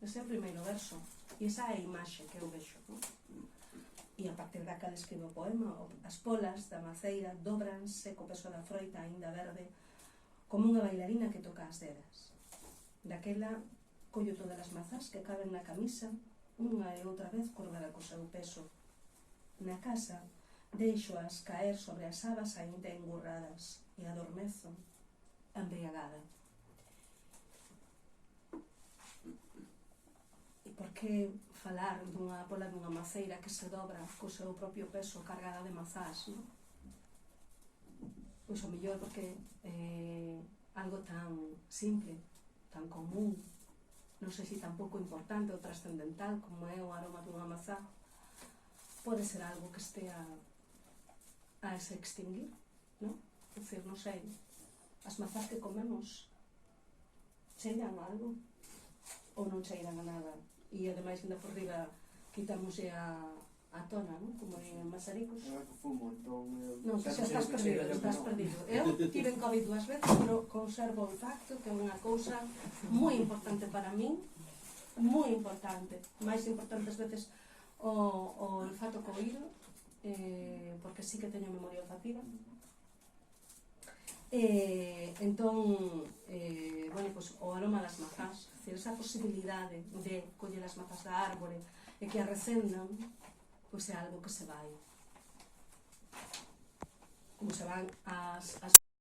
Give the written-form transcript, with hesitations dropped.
Ese é o primeiro verso. E esa é a imaxe que eu vexo, non? E a partir daquela escribo o poema. As polas da maceira dobranse co peso da froita aínda verde, como unha bailarina que toca as dedas. Daquela collo todas as mazás que caben na camisa, unha e outra vez cordada co seu peso. Na casa deixoas caer sobre as abas aínda engurradas e adormezo embriagada. E por que falar dunha pola dunha maceira que se dobra co seu propio peso cargada de mazás, non? Pois o mellor porque algo tan simple, tan común, non sei se tan pouco importante ou trascendental como é o aroma dunha mazá, pode ser algo que estea a se extinguir, non? É dicir, non sei, as mazás que comemos cheiran a algo ou non cheiran a nada, e ademais ainda por riba quitámoslle a tona, non? Como en Mazaricos. Eu é que fumo, entón... Non, xa estás perdido, estás perdido. Eu tive COVID 2 veces, pero conservo o olfacto, que é unha cousa moi importante para min, moi importante, máis importante ás veces o olfato co oído, porque sí que teño memoria olfativa. Entón, bueno, pues, o aroma das mazás, esa posibilidade de coller as mazás da árbore e que a recendan, pois é algo que se vai, como se van as